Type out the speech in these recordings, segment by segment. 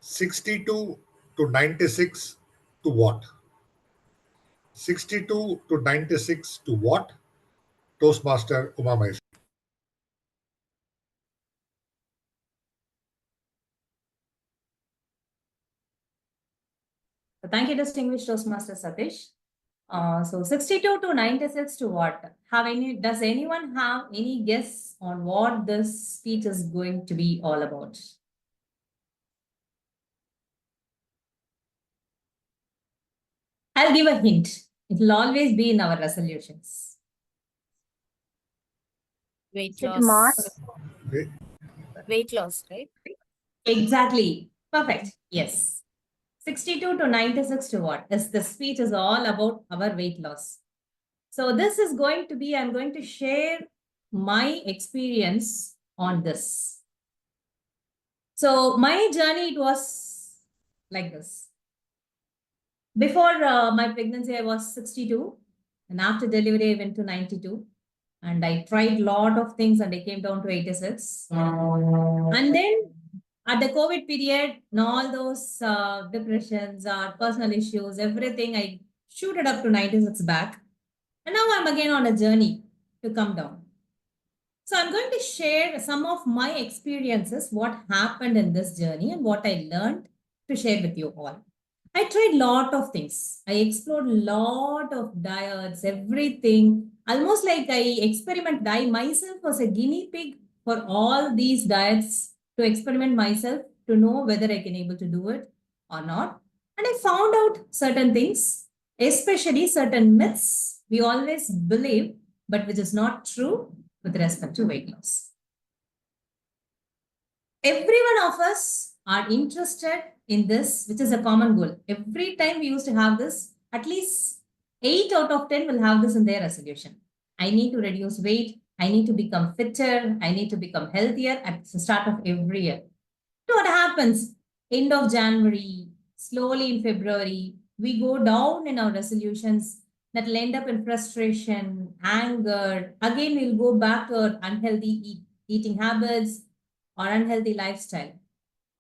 62 to 96 to what? 62 to 96 to what? Toastmaster Umamaheswari. Thank you, distinguished Toastmaster Satish. So 62 to 96 to what? Does anyone have any guess on what this speech is going to be all about? I'll give a hint. It will always be in our resolutions. Weight loss. Weight loss, right? Exactly. Perfect. Yes. 62 to 96 to what? The speech is all about our weight loss. So this is going to be, I'm going to share my experience on this. So my journey, it was like this. Before my pregnancy, I was 62. And after delivery, I went to 92. And I tried a lot of things and I came down to 86. And then at the COVID period, and all those depressions, personal issues, everything, I shooted up to 96 back. And now I'm again on a journey to come down. So I'm going to share some of my experiences, what happened in this journey and what I learned to share with you all. I tried a lot of things. I explored a lot of diets, everything. Almost like I myself was a guinea pig for all these diets to experiment myself to know whether I can able to do it or not. And I found out certain things, especially certain myths we always believe, but which is not true with respect to weight loss. Every one of us are interested in this, which is a common goal. Every time we used to have this, at least 8 out of 10 will have this in their resolution. I need to reduce weight. I need to become fitter. I need to become healthier at the start of every year. So what happens? End of January, slowly in February, we go down in our resolutions that will end up in frustration, anger. Again, we'll go back to our unhealthy eating habits or unhealthy lifestyle.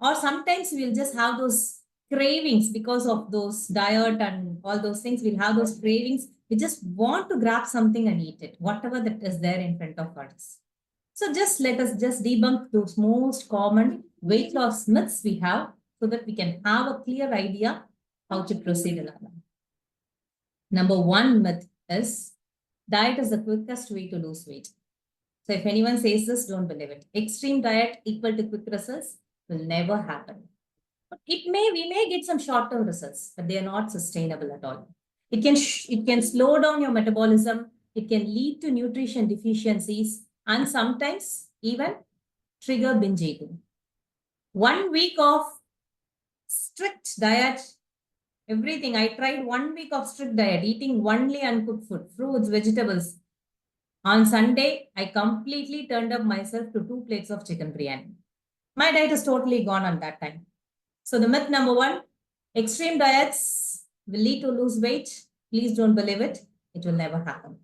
Or sometimes we'll just have those cravings because of those diet and all those things. We'll have those cravings. We just want to grab something and eat it, whatever that is there in front of us. So just let us just debunk those most common weight loss myths we have so that we can have a clear idea how to proceed in our life. Number one myth is diet is the quickest way to lose weight. So if anyone says this, don't believe it. Extreme diet equal to quick results will never happen. But we may get some short-term results, but they are not sustainable at all. It can slow down your metabolism. It can lead to nutrition deficiencies and sometimes even trigger binge eating. 1 week of strict diet, everything. I tried 1 week of strict diet, eating only uncooked food, fruits, vegetables. On Sunday, I completely turned up myself to 2 plates of chicken biryani. My diet is totally gone on that time. So the myth number one, extreme diets will lead to lose weight. Please don't believe it. It will never happen.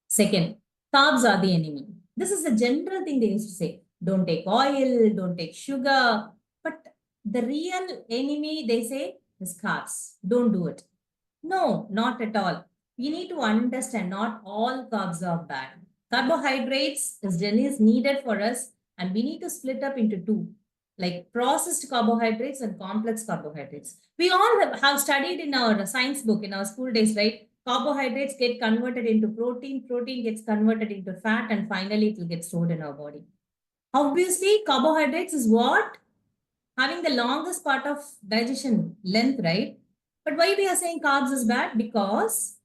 Second, carbs are the enemy. This is a general thing they used to say. Don't take oil, don't take sugar. But the real enemy, they say, is carbs. Don't do it. No, not at all. We need to understand not all carbs are bad. Carbohydrates is needed for us, and we need to split up into two, like processed carbohydrates and complex carbohydrates. We all have studied in our science book in our school days, right? Carbohydrates get converted into protein, protein gets converted into fat, and finally it will get stored in our body. Obviously, carbohydrates is what? Having the longest part of digestion length, right? But why we are saying carbs is bad? Because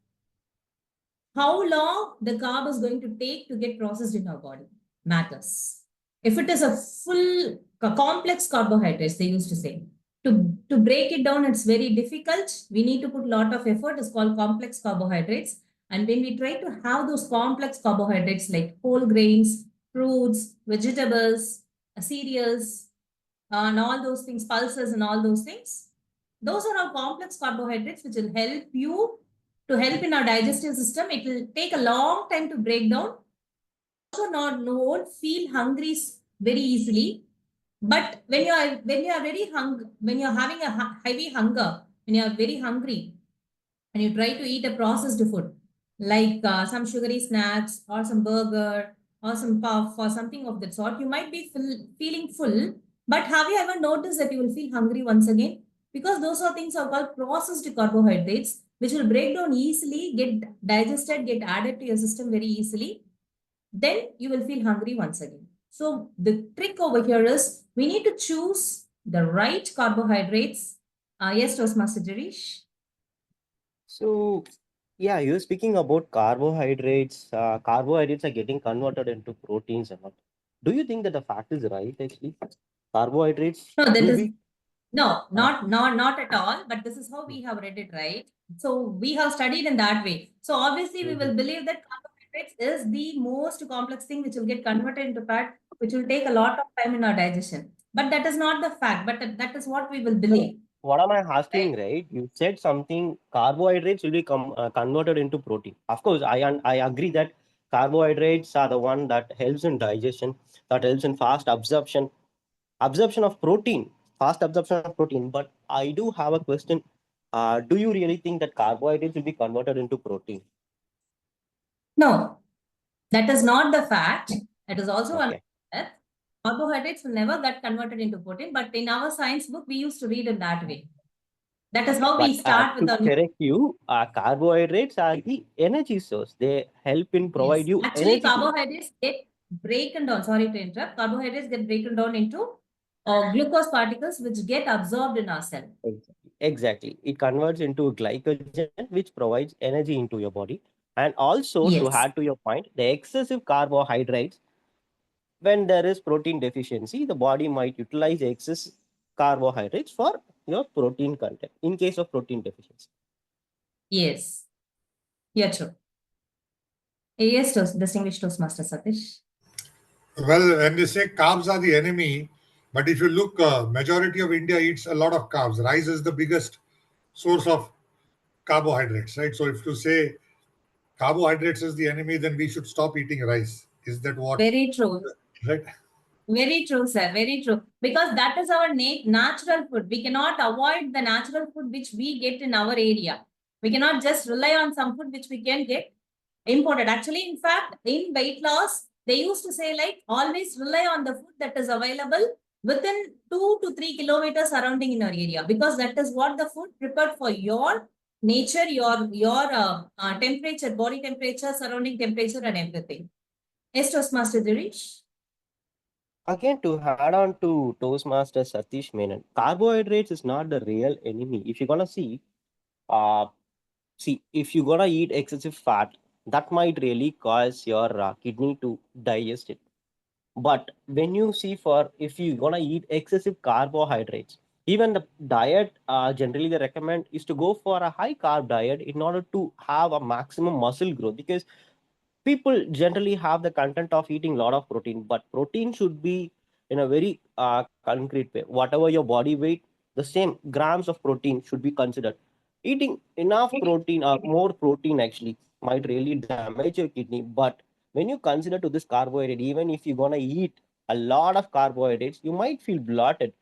how long the carb is going to take to get processed in our body matters. If it is a full complex carbohydrates, they used to say, to break it down, it's very difficult. We need to put a lot of effort. It's called complex carbohydrates. And when we try to have those complex carbohydrates like whole grains, fruits, vegetables, cereals, and all those things, pulses and all those things, those are all complex carbohydrates which will help you to help in our digestive system. It will take a long time to break down. Also, won't feel hungry very easily. But when you are when you're having a heavy hunger, when you are very hungry, and you try to eat a processed food like some sugary snacks or some burger or some puff or something of that sort, you might be feeling full. But have you ever noticed that you will feel hungry once again? Because those are things are called processed carbohydrates, which will break down easily, get digested, get added to your system very easily. Then you will feel hungry once again. So the trick over here is we need to choose the right carbohydrates. Yes, Toastmaster Jirish. So, yeah, you're speaking about carbohydrates. Carbohydrates are getting converted into proteins and all. Do you think that the fact is right, actually? Carbohydrates No, that do is be. no, Uh, not at all. But this is how we have read it, right? So we have studied in that way. So obviously we will mhm. believe that carbohydrates is the most complex thing which will get converted into fat, which will take a lot of time in our digestion. But that is not the fact. But that is what we will believe, What am I asking, right? right? You said something carbohydrates will be converted into protein. Of course, I agree that carbohydrates are the one that helps in digestion, that helps in fast absorption of protein, fast absorption of protein. But I do have a question. Do you really think that carbohydrates will be converted into protein? No, that is not the fact. It is also one Okay. myth. Carbohydrates will never get converted into protein. But in our science book, we used to read in that way. That is Okay, how we but start with to our. correct you, carbohydrates are the energy source. They help in provide Yes. you Actually, energy to the. carbohydrates get broken down. Sorry to interrupt. Carbohydrates get broken down into glucose particles which get absorbed in our cell. Exactly. It converts into glycogen, which provides energy into your body. And also, to Yes. add to your point, the excessive carbohydrates, when there is protein deficiency, the body might utilize excess carbohydrates for your protein content in case of protein deficiency. Yes. Yeah, true. Yes, distinguished Toastmaster Satish. Well, when they say carbs are the enemy, but if you look, majority of India eats a lot of carbs. Rice is the biggest source of carbohydrates, right? So if you say carbohydrates is the enemy, then we should stop eating rice. Is that what? Very true. Right? Very true, sir. Very true. Because that is our natural food. We cannot avoid the natural food which we get in our area. We cannot just rely on some food which we can get imported. Actually, in fact, in weight loss, they used to say like always rely on the food that is available within 2 to 3 kilometers surrounding in your area, because that is what the food prepared for your nature, your temperature, body temperature, surrounding temperature, and everything. Yes, Toastmaster Dirish. Again, to add on to Toastmaster Satish Menon, carbohydrates is not the real enemy. If you're gonna uh, if you're gonna eat excessive fat, that might really cause your kidney to digest it. But when you see for if you're gonna eat excessive carbohydrates, even the diet generally they recommend is to go for a high carb diet in order to have a maximum muscle growth, because people generally have the content of eating a lot of protein, but protein should be in a very concrete way. Whatever your body weight, the same grams of protein should be considered. Eating enough protein or more protein actually might really damage your kidney. But when you consider to this carbohydrate, even if you're gonna eat a lot of carbohydrates, you might feel bloated,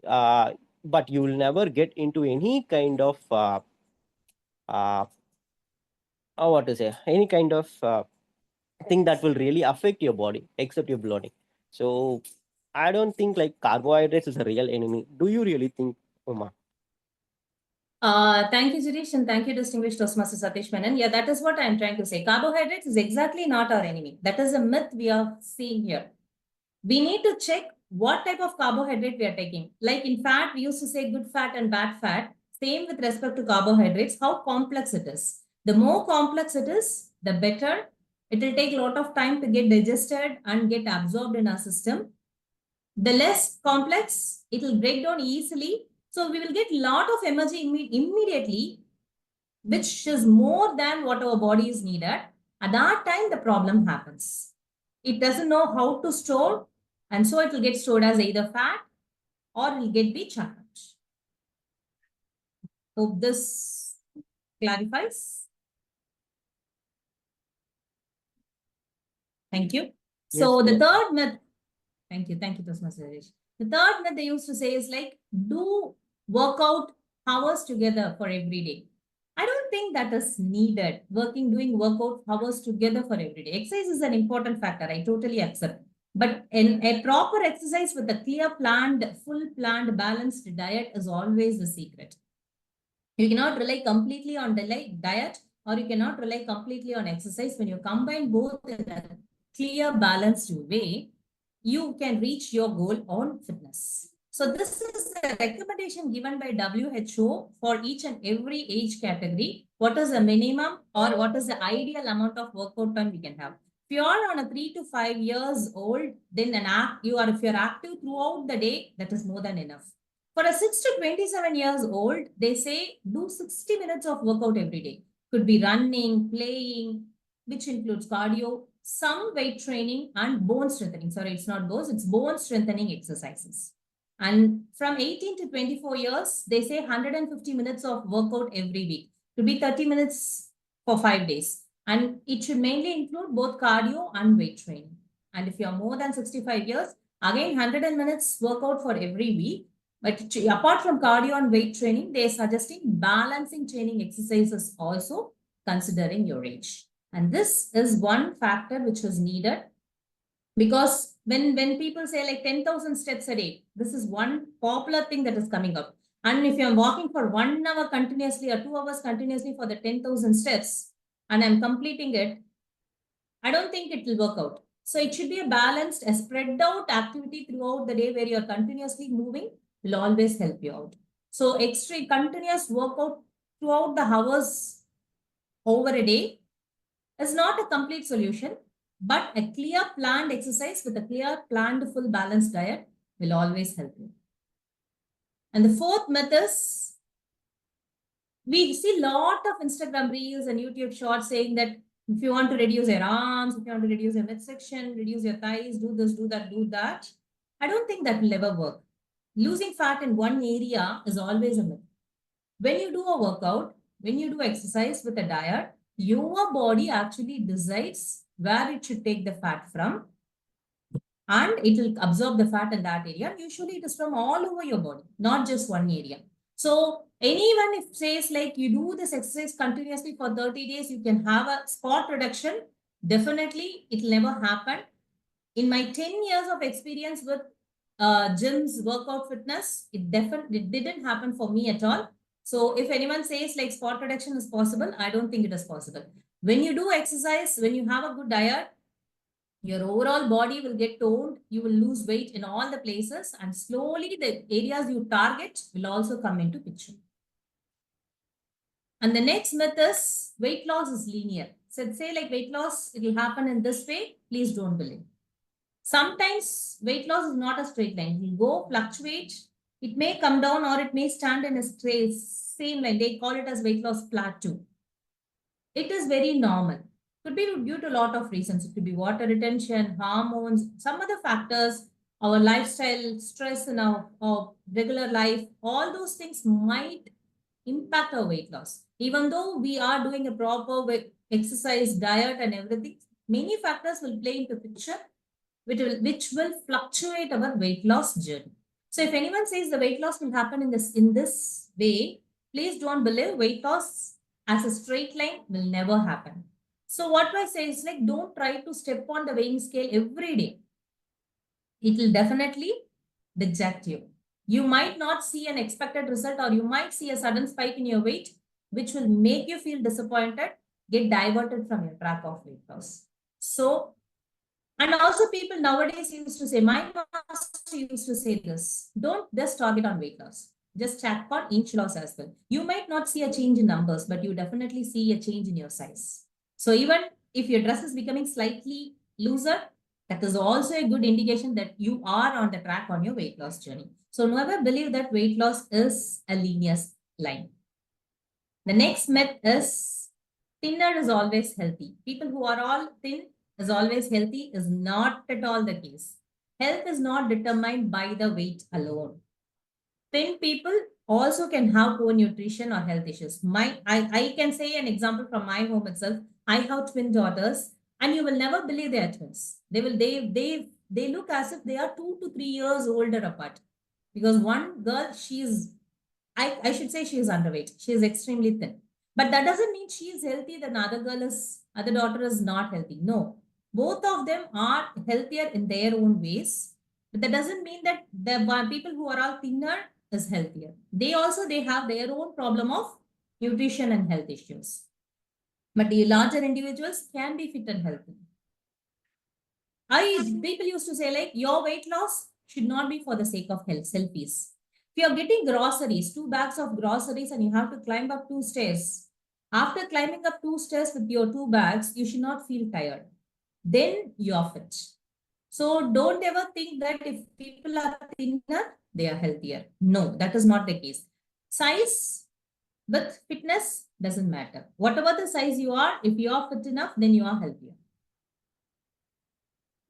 uh, but you will never get into any kind of uh, what to say, any kind of thing that will really affect your body except your bloating. So I don't think like carbohydrates is a real enemy. Do you really think, Uma? Thank you, Jirish, and thank you, distinguished Toastmaster Satish Menon. Yeah, that is what I'm trying to say. Carbohydrates is exactly not our enemy. That is a myth we are seeing here. We need to check what type of carbohydrate we are taking. Like in fat, we used to say good fat and bad fat. Same with respect to carbohydrates, how complex it is. The more complex it is, the better. It will take a lot of time to get digested and get absorbed in our system. The less complex, it will break down easily. So we will get a lot of energy immediately, which is more than what our body is needed. At that time, the problem happens. It doesn't know how to store, and so it will get stored as either fat or it will get be chunked. Hope this clarifies. Thank you. Yes, So the yes. third myth. Thank you, Toastmaster Suresh. The third myth they used to say is like, do workout hours together for every day. I don't think that is needed. Doing workout hours together for every day. Exercise is an important factor. I totally accept. But in a proper exercise with a clear planned, full planned, balanced diet is always the secret. You cannot rely completely on diet, or you cannot rely completely on exercise. When you combine both in a clear, balanced way, you can reach your goal on fitness. So this is a recommendation given by WHO for each and every age category. What is the minimum or what is the ideal amount of workout time we can have? If you are on a 3 to 5 years old, then if you're active throughout the day, that is more than enough. For a 6 to 27 years old, they say do 60 minutes of workout every day. Could be running, playing, which includes cardio, some weight training and bone strengthening. Sorry, it's not those, it's bone strengthening exercises. And from 18 to 24 years, they say 150 minutes of workout every week. To be 30 minutes for 5 days. And it should mainly include both cardio and weight training. And if you're more than 65 years, again 100 minutes workout for every week. But apart from cardio and weight training, they're suggesting balancing training exercises also, considering your age. And this is one factor which is needed, because when people say like 10,000 steps a day, this is one popular thing that is coming up. And if you're walking for 1 hour continuously or 2 hours continuously for the 10,000 steps, and I'm completing it, I don't think it will work out. So it should be a balanced, a spread out activity throughout the day where you're continuously moving will always help you out. So extreme continuous workout throughout the hours over a day is not a complete solution, but a clear planned exercise with a clear planned full balanced diet will always help you. And the fourth myth is, we see a lot of Instagram reels and YouTube shorts saying that if you want to reduce your arms, if you want to reduce your midsection, reduce your thighs, do this, do that, do that. I don't think that will ever work. Losing fat in one area is always a myth. When you do a workout, when you do exercise with a diet, your body actually decides where it should take the fat from, and it will absorb the fat in that area. Usually it is from all over your body, not just one area. So anyone if says like you do this exercise continuously for 30 days, you can have a spot reduction. Definitely it will never happen. In my 10 years of experience with gyms, workout fitness, it didn't happen for me at all. So if anyone says like spot reduction is possible, I don't think it is possible. When you do exercise, when you have a good diet, your overall body will get toned, you will lose weight in all the places, and slowly the areas you target will also come into picture. And the next myth is weight loss is linear. So say like weight loss, it will happen in this way, please don't believe. Sometimes weight loss is not a straight line. It will go fluctuate. It may come down or it may stand in a same line. They call it as weight loss plateau. It is very normal. Could be due to a lot of reasons. It could be water retention, hormones, some other factors, our lifestyle, stress in our regular life. All those things might impact our weight loss. Even though we are doing a proper exercise, diet and everything, many factors will play into picture, which will fluctuate our weight loss journey. So if anyone says the weight loss will happen in this way, please don't believe. Weight loss as a straight line will never happen. So what I say is like, don't try to step on the weighing scale every day. It will definitely reject you. You might not see an expected result, or you might see a sudden spike in your weight, which will make you feel disappointed, get diverted from your track of weight loss. So, and also people nowadays used to say, my master used to say this, don't just target on weight loss. Just check on inch loss as well. You might not see a change in numbers, but you definitely see a change in your size. So even if your dress is becoming slightly looser, that is also a good indication that you are on the track on your weight loss journey. So never believe that weight loss is a linear line. The next myth is thinner is always healthy. People who are all thin is always healthy is not at all the case. Health is not determined by the weight alone. Thin people also can have poor nutrition or health issues. I can say an example from my home itself. I have twin daughters, and you will never believe they are twins. They they look as if they are 2 to 3 years older apart. Because one girl, I should say she is underweight. She is extremely thin. But that doesn't mean she is healthy, then other daughter is not healthy. No. Both of them are healthier in their own ways. But that doesn't mean that the people who are all thinner is healthier. They have their own problem of nutrition and health issues. But the larger individuals can be fit and healthy. People used to say like your weight loss should not be for the sake of health selfies. If you're getting groceries, 2 bags of groceries, and you have to climb up 2 stairs, after climbing up 2 stairs with your 2 bags, you should not feel tired. Then you're fit. So don't ever think that if people are thinner, they are healthier. No, that is not the case. Size with fitness doesn't matter. Whatever the size you are, if you are fit enough, then you are healthier.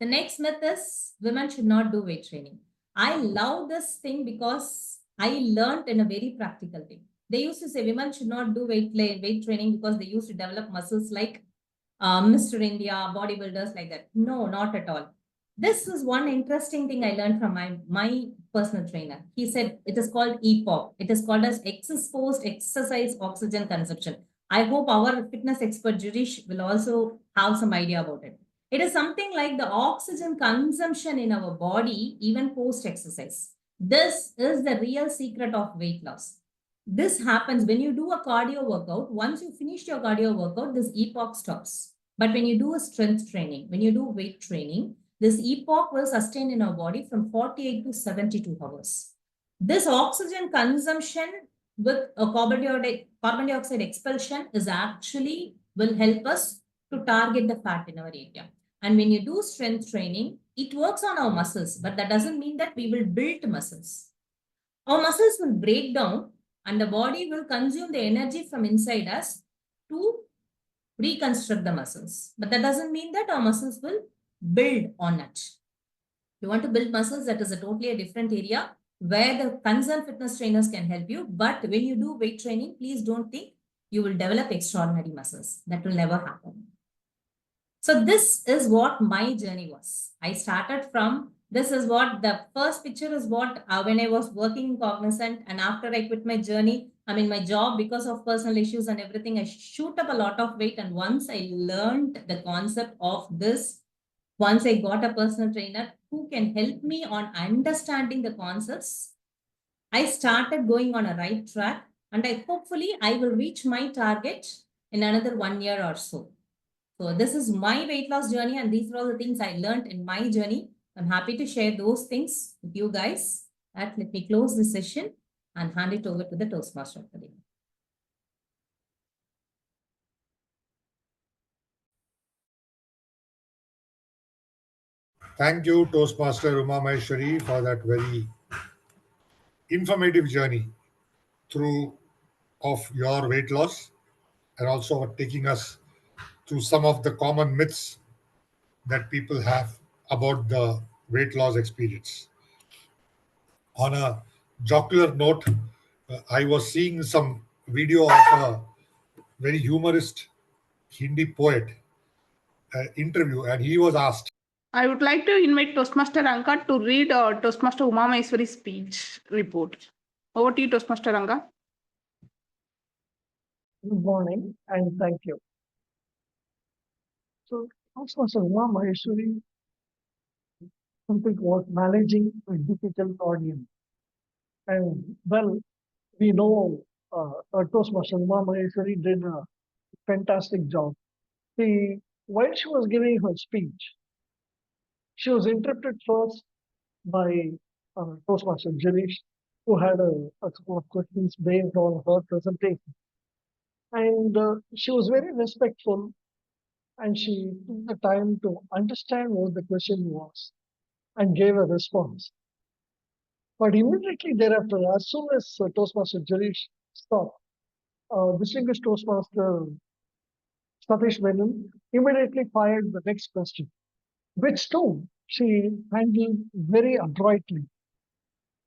The next myth is women should not do weight training. I love this thing because I learned in a very practical way. They used to say women should not do weight training because they used to develop muscles like Mr. India, bodybuilders like that. No, not at all. This is one interesting thing I learned from my personal trainer. He said it is called EPOC. It is called as exposed exercise oxygen consumption. I hope our fitness expert Jirish will also have some idea about it. It is something like the oxygen consumption in our body, even post exercise. This is the real secret of weight loss. This happens when you do a cardio workout. Once you finish your cardio workout, this epoch stops. But when you do a strength training, when you do weight training, this epoch will sustain in our body from 48 to 72 hours. This oxygen consumption with a carbon dioxide expulsion is actually will help us to target the fat in our area. And when you do strength training, it works on our muscles, but that doesn't mean that we will build muscles. Our muscles will break down and the body will consume the energy from inside us to reconstruct the muscles. But that doesn't mean that our muscles will build on it. If you want to build muscles, that is a totally different area where the concerned fitness trainers can help you. But when you do weight training, please don't think you will develop extraordinary muscles. That will never happen. So this is what my journey was. I started from, this is what the first picture is what when I was working in Cognizant, and after I quit my journey, my job because of personal issues and everything, I shoot up a lot of weight. And once I learned the concept of this, once I got a personal trainer who can help me on understanding the concepts, I started going on a right track, and hopefully I will reach my target in another 1 year or so. So this is my weight loss journey, and these are all the things I learned in my journey. I'm happy to share those things with you guys. Let me close this session and hand it over to the Toastmaster for the day. Thank you, Toastmaster Umamaheswari, for that very informative journey through of your weight loss, and also taking us through some of the common myths that people have about the weight loss experience. On a jocular note, I was seeing some video of a very humorist Hindi poet interview, and he was asked. I would like to invite Toastmaster Ranga to read Toastmaster Umamaheswari's speech report. Over to you, Toastmaster Ranga. Good morning and thank you. So, Toastmaster Umamaheswari, something was managing a difficult audience. And well, we know Toastmaster Umamaheswari did a fantastic job. While she was giving her speech, she was interrupted first by Toastmaster Jirish, who had a couple of questions based on her presentation. And she was very respectful, and she took the time to understand what the question was and gave a response. But immediately thereafter, as soon as Toastmaster Jirish stopped, distinguished Toastmaster Satish Menon immediately fired the next question, which too she handled very adroitly.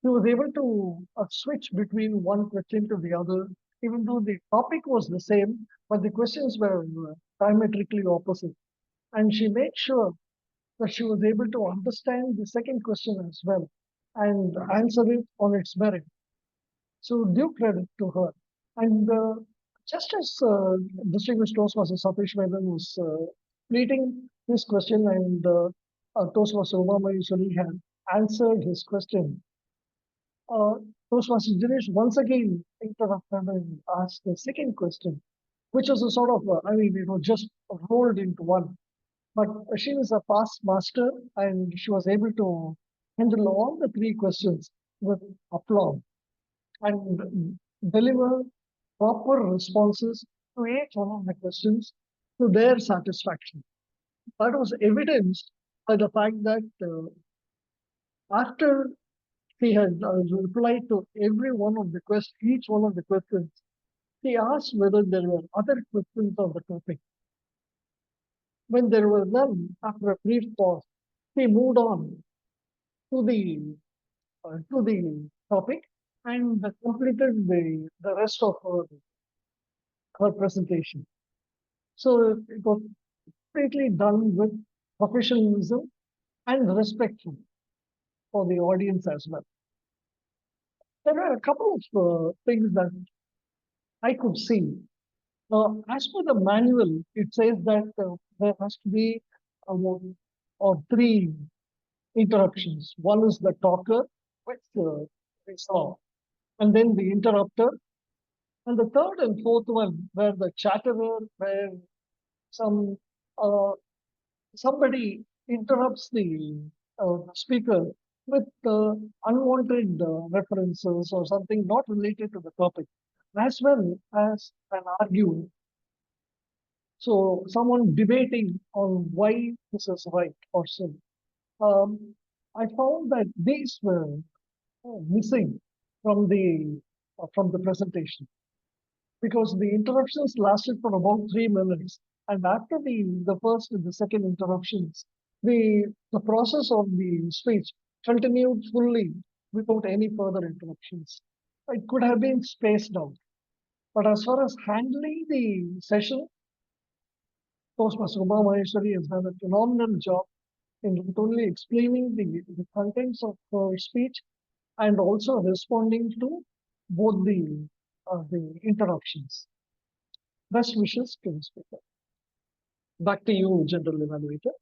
She was able to switch between one question to the other, even though the topic was the same, but the questions were diametrically opposite. And she made sure but she was able to understand the second question as well and answer it on its merit. So due credit to her. And just as distinguished Toastmaster Satish Menon was completing his question and Toastmaster Umamaheswari had answered his question, Toastmaster Dinesh once again interrupted and asked the second question, which was a sort of, just rolled into one. But she is a past master and she was able to handle all the three questions with aplomb and deliver proper responses to each one of the questions to their satisfaction. That was evidenced by the fact that after he had replied to every one of the questions, each one of the questions, he asked whether there were other questions on the topic. When there were none, after a brief pause, he moved on to the topic and completed the rest of her presentation. So it was completely done with professionalism and respect for the audience as well. There are a couple of things that I could see. As per the manual, it says that there has to be three interruptions. One is the talker, which we saw, and then the interrupter, and the third and fourth one, where the chatterer, where somebody interrupts the speaker with unwanted references or something not related to the topic, as well as an argument. So someone debating on why this is right or so. I found that these were missing from the presentation because the interruptions lasted for about 3 minutes, and after the first and the second interruptions, the process of the speech continued fully without any further interruptions. It could have been spaced out, but as far as handling the session, Toastmaster Umamaheswari has done a phenomenal job in not only explaining the contents of her speech and also responding to both the interruptions. Best wishes to the speaker. Back to you, General Evaluator.